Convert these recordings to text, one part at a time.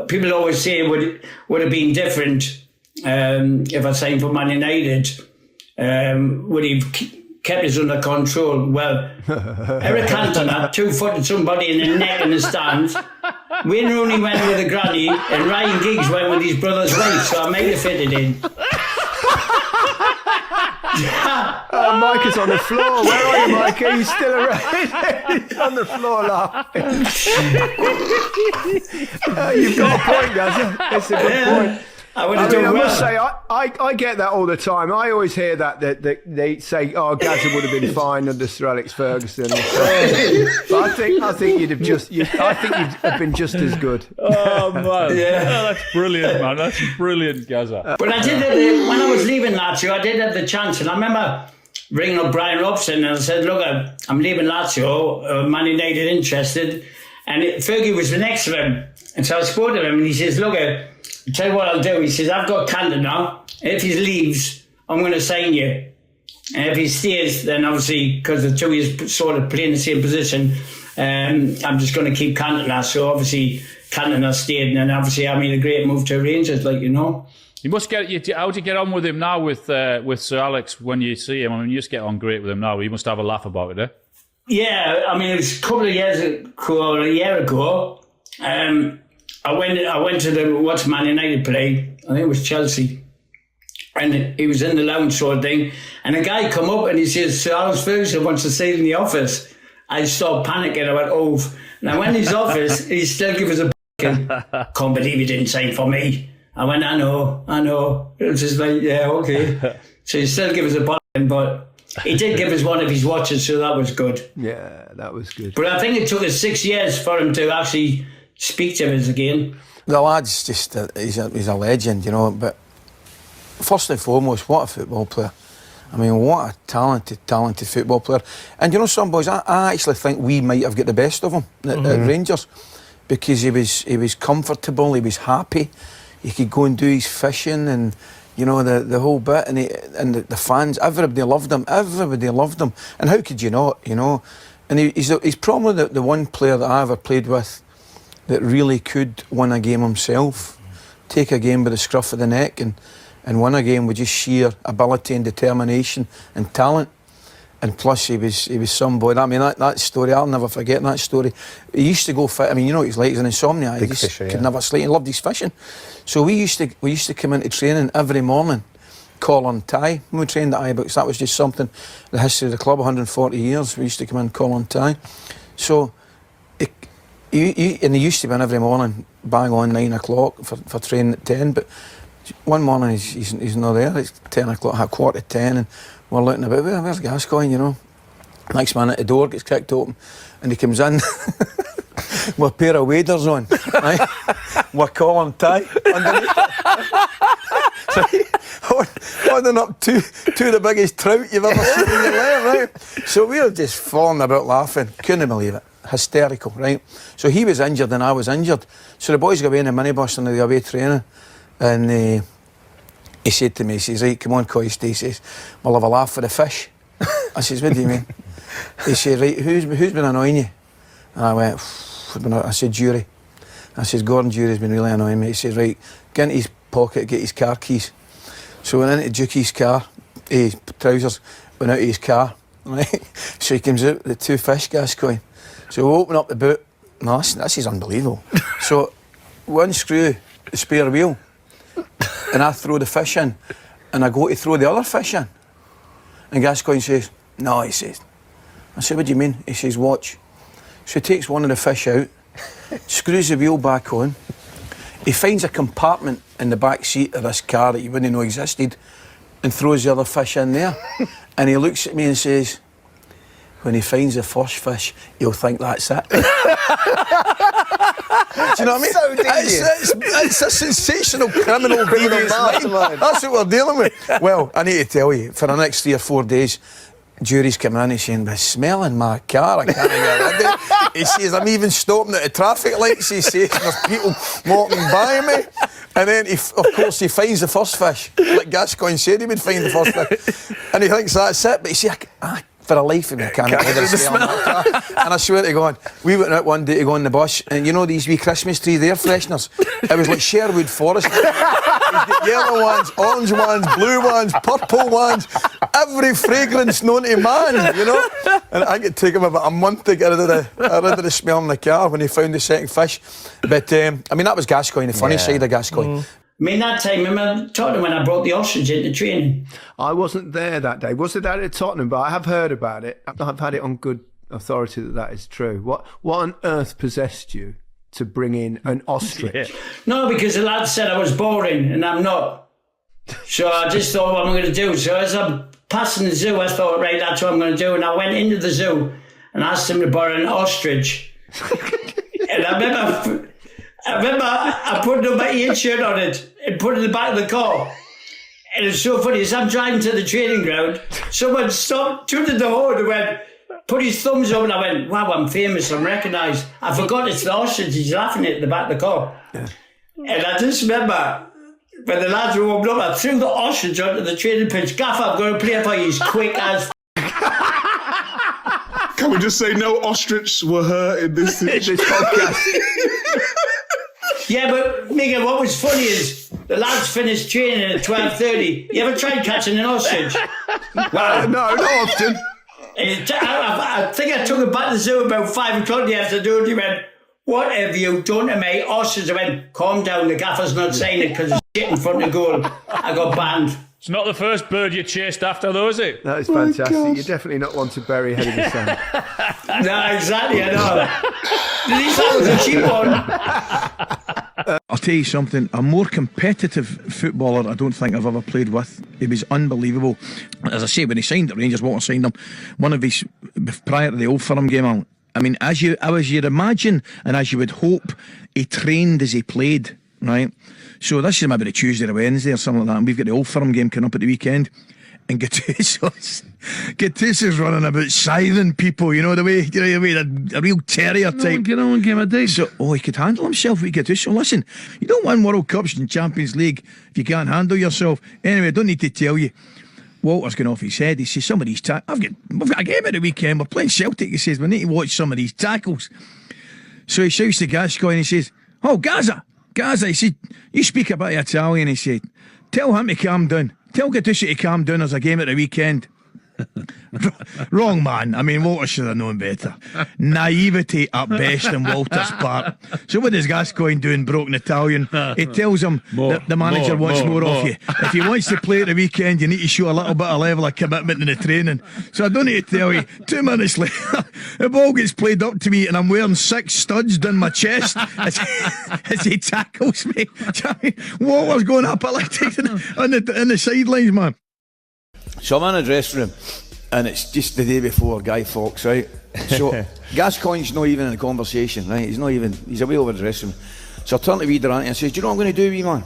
people always say it would have been different if I signed for Man United. Would he kept us under control? Well, Eric Cantona two-footed somebody in the neck in the stands. Wayne Rooney went with a granny, and Ryan Giggs went with his brother's wife, so I made it fit it in. Mike is on the floor. Where are you, Mike? Are you still around? He's on the floor laughing. You've got a point, Gazza. It's a good point. I must say, I get that all the time. I always hear that they say, "Oh, Gazza would have been fine under Sir Alex Ferguson." But I think you'd have been just as good. Oh man, that's brilliant, man. That's brilliant, Gazza. But I did when I was leaving Lazio, I did have the chance, and I remember ringing up Brian Robson and I said, "Look, I'm leaving Lazio. Man United interested," and Fergie was next to him, and so I spoke to him, and he says, "Look, I'll tell you what I'll do." He says, "I've got Cantona now. If he leaves, I'm going to sign you. And if he stays, then obviously, because the two of you sort of play in the same position, I'm just going to keep Cantona." So obviously, Cantona stayed, and then obviously I made a great move to Rangers, like, you know. You must how do you get on with him now with Sir Alex when you see him? I mean, you just get on great with him now. You must have a laugh about it, eh? Yeah, I mean, it was a couple of years ago, or a year ago. I went to the watch Man United play. I think it was Chelsea, and he was in the lounge sort of thing. And a guy come up and he says, "Sir Alex Ferguson wants to stay in the office." I started panicking. I went, "Oh!" Now when his office, he still give us a. Can't believe he didn't sign for me. I went, I know. It was just like, yeah, okay. So he still give us a bargain, but he did give us one of his watches, so that was good. Yeah, that was good. But I think it took us 6 years for him to actually speak to us again. The lad's just he's a legend, you know. But first and foremost, what a football player! I mean, what a talented football player. And you know, some boys, I actually think we might have got the best of him at Rangers, because he was comfortable, he was happy, he could go and do his fishing, and you know the whole bit, and the fans, everybody loved him, and how could you not, you know? And he's probably the one player that I ever played with that really could win a game himself, take a game by the scruff of the neck and win a game with just sheer ability and determination and talent. And plus he was somebody. I mean, that story, I'll never forget that story. He used to go fit. I mean, you know what he's like, he's an insomniac. He just could never sleep. He loved his fishing. So we used to come into training every morning, collar and tie. When we trained at Ibrox, that was just something, the history of the club, 140 years, we used to come in collar and tie. So he used to be in every morning, bang on 9 o'clock for training at 10, but one morning he's not there. It's 10 o'clock, 9:45, and we're looking about, where's Gascoigne, you know? Next minute the door gets kicked open and he comes in with a pair of waders on, right? With collar and tie underneath. Holding up two of the biggest trout you've ever seen in your life, right? So we were just falling about laughing, couldn't believe it. Hysterical, right? So he was injured and I was injured. So the boys go away in the minibus and they go away training, and he said to me, he says, "Right, come on, Coisty," he says, "we'll have a laugh for the fish." I says, "What do you mean?" He said, "Right, who's been annoying you?" And I went, I said, "Jury." I says, "Gordon Jury's been really annoying me." He says, "Right, get into his pocket, get his car keys." So we went into Dukey's car, his trousers, went out of his car, right? So he comes out with the 2 fish, Gascoigne. So we open up the boot. No, this is unbelievable. So we unscrew the spare wheel, and I throw the fish in, and I go to throw the other fish in. And Gascoigne says, "No," he says. I said, "What do you mean?" He says, "Watch." So he takes one of the fish out, screws the wheel back on. He finds a compartment in the back seat of this car that you wouldn't know existed, and throws the other fish in there. And he looks at me and says, "When he finds the first fish, he'll think that's it." Do you know what I mean? So it's a sensational criminal mind. That's what we're dealing with. Well, I need to tell you, for the next 3 or 4 days, Jury's coming in, he's saying, "They're smelling my car, I can't get rid of it." He says, "I'm even stopping at the traffic lights," he says, "there's people walking by me." And then, of course, he finds the first fish, like Gascoigne said he would find the first fish. And he thinks that's it, but he says, For a life of me, I can't get rid of the smell. And I swear to God, we went out one day to go on the bus, and you know these wee Christmas tree air fresheners? It was like Sherwood Forest. You've got yellow ones, orange ones, blue ones, purple ones, every fragrance known to man, you know? And I could take him about a month to get rid of the smell in the car when he found the second fish. But, I mean, that was Gascoigne, the funny side of Gascoigne. I mean, that time, remember Tottenham when I brought the ostrich into training? I wasn't there that day. Was it that at Tottenham? But I have heard about it. I've had it on good authority that is true. What on earth possessed you to bring in an ostrich? Yeah. No, because the lad said I was boring, and I'm not. So I just thought, what am I going to do? So as I'm passing the zoo, I thought, right, that's what I'm going to do. And I went into the zoo and asked him to borrow an ostrich. And I remember I put my ear shirt on it and put it in the back of the car. And it's so funny, as I'm driving to the training ground, someone stopped, tooted the horn and went, put his thumbs up, and I went, wow, I'm famous, I'm recognised. I forgot it's the ostrich, he's laughing at the back of the car. Yeah. And I just remember, when the lads were warming up, I threw the ostrich onto the training pitch. Gaffer, I'm going to play for you, he's quick as Can we just say no ostrich were hurt in this podcast? Yeah, but Miguel, what was funny is the lads finished training at 12:30. You ever tried catching an ostrich? Well, no, not often. I think I took it back to the zoo about 5 o'clock in the afternoon. He went, what have you done to me? Ostrich. I went, calm down, the gaffer's not saying it because it's shit in front of goal. I got banned. It's not the first bird you chased after, though, is it? That is fantastic. You're definitely not one to bury head in the sand. No, exactly, I know. At least that was a cheap one. I'll tell you something, a more competitive footballer I don't think I've ever played with. He was unbelievable. As I say, when he signed at Rangers, Walter signed him, one of his, prior to the Old Firm game, I mean, as you'd imagine and as you would hope, he trained as he played, right? So this is maybe the Tuesday or Wednesday or something like that, and we've got the Old Firm game coming up at the weekend, and Gattuso's running about scything people, you know the way, a real terrier type. Get on, give him a day. So, he could handle himself with Gattuso. Listen, you don't win World Cups and Champions League if you can't handle yourself. Anyway, I don't need to tell you. Walter's going off his head. He says, some of these I've got a game at the weekend. We're playing Celtic. He says, we need to watch some of these tackles. So he shouts to Gascoigne and he says, oh, Gaza, he said, you speak a bit of Italian. He said, tell him to calm down. Tell Gattuso to calm down. There's a game at the weekend. Wrong man. I mean, Walter should have known better. Naivety at best on Walter's part. So what does Gascoigne do in broken Italian? He tells him that the manager wants more of you. If he wants to play at the weekend, you need to show a little bit of level of commitment in the training. So I don't need to tell you, 2 minutes later the ball gets played up to me and I'm wearing 6 studs down my chest as he tackles me. Walter's going epileptic on the sidelines, man. So I'm in the dressing room, and it's just the day before Guy Fawkes, right? So Gascoigne's not even in the conversation, right? He's away over the dressing room. So I turn to wee Durante and says, do you know what I'm going to do, wee man?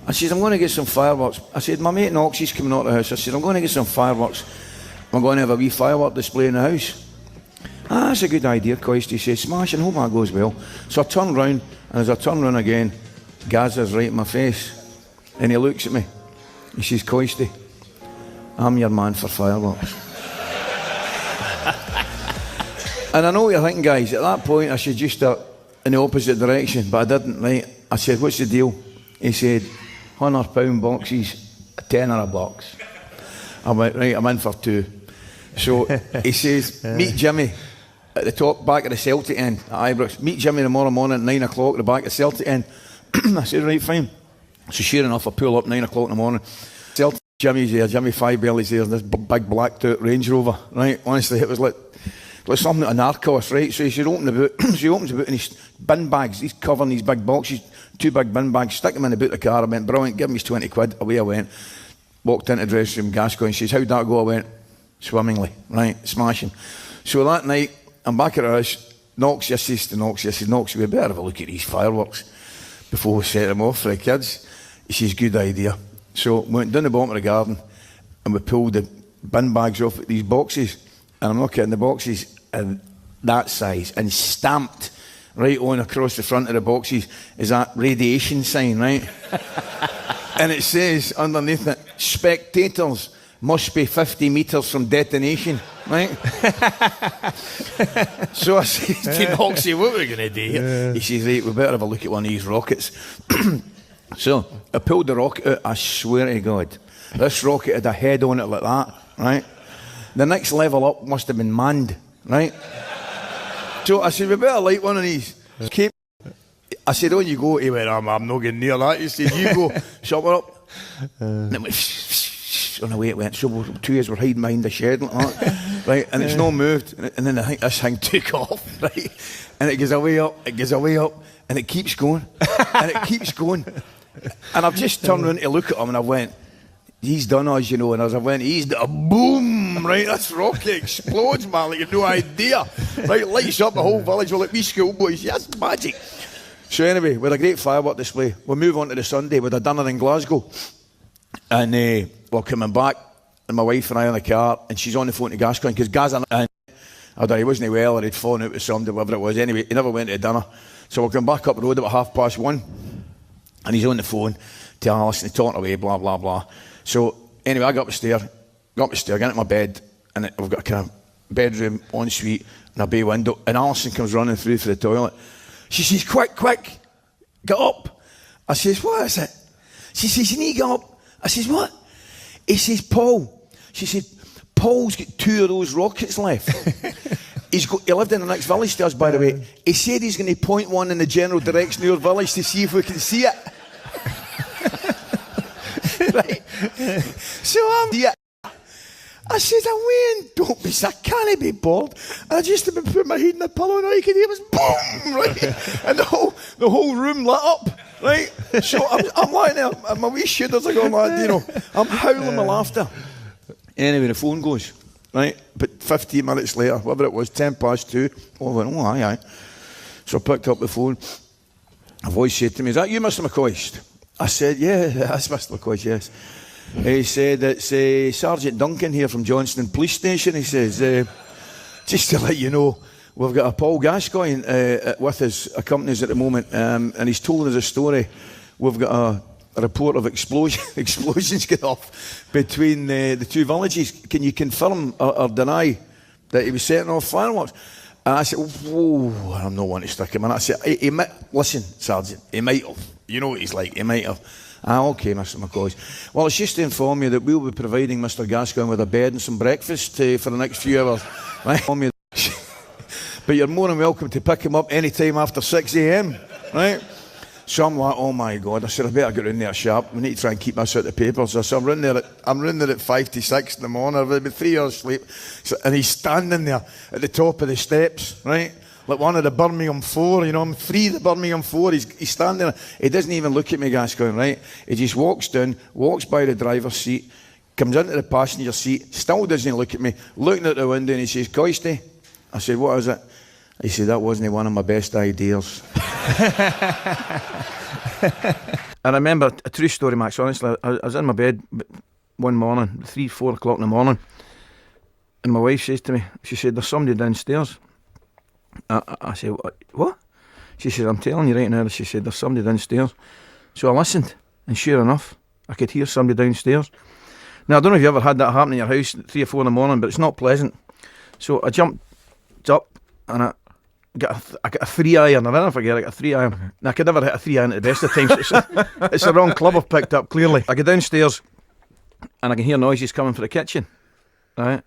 I said, I'm going to get some fireworks. I said, my mate Knoxie's coming out of the house. I said, I'm going to get some fireworks. I'm going to have a wee firework display in the house. Ah, that's a good idea, Coist. He says, smashing, hope that goes well. So I turn round, and as I turn round again, Gaza's right in my face. And he looks at me. He says, Coisty, I'm your man for fireworks. And I know what you're thinking, guys. At that point, I should just start in the opposite direction, but I didn't, right? I said, what's the deal? He said, £100 boxes, a tenner a box. I went, right, I'm in for 2. So he says, meet Jimmy at the top, back of the Celtic end at Ibrox. Meet Jimmy tomorrow morning at 9 o'clock at the back of the Celtic end. I said, right, fine. So sure enough, I pull up 9 o'clock in the morning. Celtic. Jimmy's there, Jimmy Five-Belly's there, this big blacked out Range Rover, right? Honestly, it was like something out of Narcos, right? So he said, open the boot. So he opens the boot and he's bin bags, he's covering these big boxes, 2 big bin bags, stick them in the boot of the car. I went, brilliant, give him his 20 quid. Away I went. Walked into the dressing room, Gascoigne says, how'd that go? I went, swimmingly, right? Smashing. So that night, I'm back at the house. Knox, I says to Knox, we better have a look at these fireworks before we set them off for the kids. He says, good idea. So we went down the bottom of the garden and we pulled the bin bags off these boxes, and I'm looking at the boxes and that size, and stamped right on across the front of the boxes is that radiation sign, right? And it says underneath it, spectators must be 50 metres from detonation, right? So I said to Noxie, what are we going to do here? He says, right, we better have a look at one of these rockets. So I pulled the rocket out, I swear to God, this rocket had a head on it like that, right? The next level up must have been manned, right? So I said, we better light one of these. I said, on you go. He went, I'm not getting near that. He said, you go, shut her up. And it went, on the way it went. So 2 years we're hiding behind the shed like that, right? And it's not moved. And then I think this thing took off, right? And it goes away up, and it keeps going, and it keeps going. And I've just turned around to look at him, and I went, he's done us, you know. And as I went, he's a boom, right? This rocket explodes, man, like you've no idea, right? Lights up the whole village. We're like, we schoolboys, that's magic. So anyway, we had a great firework display. We move on to the Sunday with a dinner in Glasgow, and we're coming back, and my wife and I in the car, and she's on the phone to Gascoigne because Gaz and I don't know, he wasn't well, or he'd fallen out with somebody, whatever it was. Anyway, he never went to dinner, so we're coming back up the road about 1:30, and he's on the phone telling us, and talking away, blah blah blah. So anyway, I got up the stair, get into my bed, and we've got a kind of bedroom ensuite and a bay window, and Alison comes running through for the toilet. She says, quick, get up. I says, what is it? She says, you need to get up. I says, what? He says, Paul. She said, Paul's got 2 of those rockets left. He lived in the next village to us, by the way. He said he's going to point one in the general direction of your village to see if we can see it. Right? So I says, Wayne, don't be sick, can I be bored? And I just had been putting my head in the pillow, and all you could hear was boom, right? And the whole room lit up, right? So I'm lying there, and my wee shoulders are going like, you know, I'm howling with laughter. Anyway, the phone goes, right? But 15 minutes later, whatever it was, 2:10. I went, oh, aye. So I picked up the phone. A voice said to me, is that you, Mr. McCoist? I said, yeah, that's Mr. McCoist, yes. He said, it's Sergeant Duncan here from Johnston Police Station. He says, just to let you know, we've got a Paul Gascoigne with us, accompanies at the moment, and he's told us a story. We've got a report of explosions going off between the 2 villages. Can you confirm or deny that he was setting off fireworks? And I said, whoa, I'm not one to stick him in. I said, listen, Sergeant, he might have. You know what he's like, he might have. Okay, Mr. McCoy. Well, it's just to inform you that we'll be providing Mr. Gascoigne with a bed and some breakfast for the next few hours. Right? But you're more than welcome to pick him up any time after 6 a.m. Right? So I'm like, oh my God. I said, I better get in there sharp. We need to try and keep this out of the papers. So I'm running there at 5 to 6 in the morning. I've had 3 hours sleep. And he's standing there at the top of the steps, right? Like one of the Birmingham 4, you know, I'm 3 the Birmingham 4. He's standing there. He doesn't even look at me, Gascoigne, right? He just walks down, walks by the driver's seat, comes into the passenger seat, still doesn't look at me, looking out the window, and he says, Coisty. I said, what is it? He said, that wasn't one of my best ideas. I remember a true story, Max, honestly. I was in my bed one morning, 3, 4 o'clock in the morning, and my wife says to me, she said, there's somebody downstairs. I said, what? She said, I'm telling you right now. She said, there's somebody downstairs. So I listened, and sure enough, I could hear somebody downstairs. Now, I don't know if you ever had that happen in your house at 3 or 4 in the morning, but it's not pleasant. So I jumped up, and I got a 3-iron. I'll never forget, I got a 3-iron. Now, I could never hit a 3-iron at the best of times. It's the wrong club I've picked up, clearly. I go downstairs, and I can hear noises coming from the kitchen, right?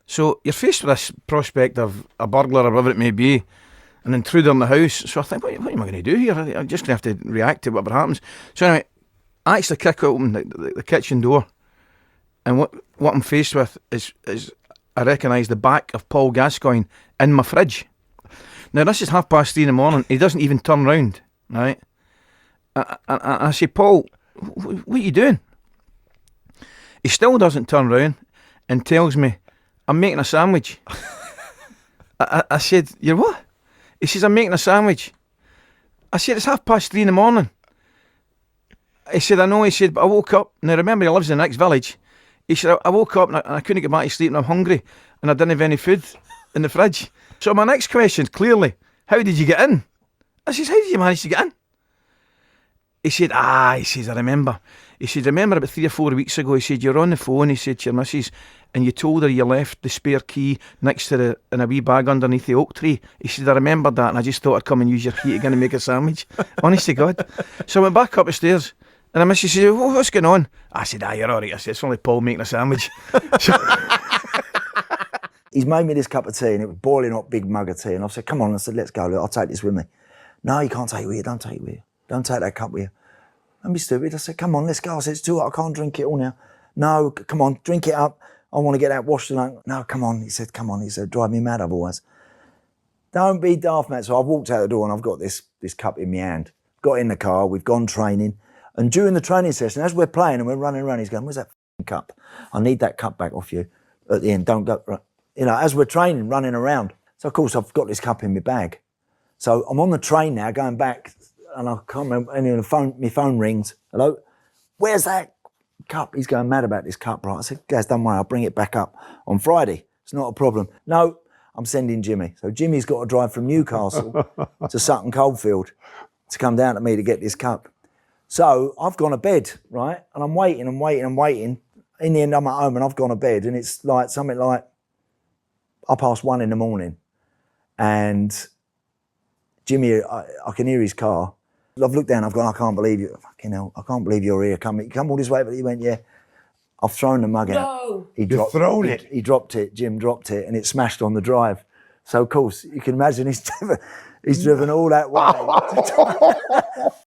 So you're faced with this prospect of a burglar or whatever it may be, an intruder in the house. So I think, what am I going to do here? I'm just going to have to react to whatever happens. So anyway, I actually kick open the kitchen door, and what I'm faced with is I recognise the back of Paul Gascoigne in my fridge. Now this is 3:30 in the morning. He doesn't even turn round, right? I say, Paul, what are you doing? He still doesn't turn round and tells me, I'm making a sandwich. I said, you're what? He says, I'm making a sandwich. I said, it's 3:30 in the morning. He said, I know. He said, but I woke up. Now remember, he lives in the next village. He said, I woke up and I couldn't get back to sleep and I'm hungry and I didn't have any food in the fridge. So my next question, clearly, how did you get in? I says, how did you manage to get in? He said, he says, I remember. He said, remember about 3 or 4 weeks ago, he said, you're on the phone, he said, to your missus, and you told her you left the spare key next to in a wee bag underneath the oak tree. He said, I remembered that, and I just thought I'd come and use your key to go and make a sandwich. Honest to God. So I went back up the stairs, and the missus said, what's going on? I said, you're all right. I said, it's only Paul making a sandwich. He's made me this cup of tea, and it was boiling hot, big mug of tea, and I said, come on, I said, let's go, look, I'll take this with me. No, you can't take it with you, don't take it with you. Don't take that cup with you. Don't be stupid. I said, come on, let's go. I said, it's too hot, I can't drink it all now. No, come on, drink it up. I want to get that washed tonight. No, come on. He said, come on. He said, drive me mad otherwise. Don't be daft, mate. So I've walked out the door and I've got this cup in my hand. Got in the car, we've gone training. And during the training session, as we're playing and we're running around, he's going, where's that cup? I need that cup back off you at the end. Don't go, as we're training, running around. So, of course, I've got this cup in my bag. So I'm on the train now, going back, and I can't remember, and my phone rings. Hello? Where's that cup? He's going mad about this cup, right? I said, guys, don't worry, I'll bring it back up on Friday. It's not a problem. No, I'm sending Jimmy. So Jimmy's got to drive from Newcastle to Sutton Coldfield to come down to me to get this cup. So I've gone to bed, right? And I'm waiting. In the end, I'm at home and I've gone to bed, and it's like something like 1:30 in the morning. And Jimmy, I can hear his car. I've looked down, I've gone, I can't believe you. Fucking hell, I can't believe you're here. You come all this way, but he went, yeah. I've thrown the mug out. He dropped it. He dropped it, Jim dropped it, and it smashed on the drive. So, of course, you can imagine he's driven all that way.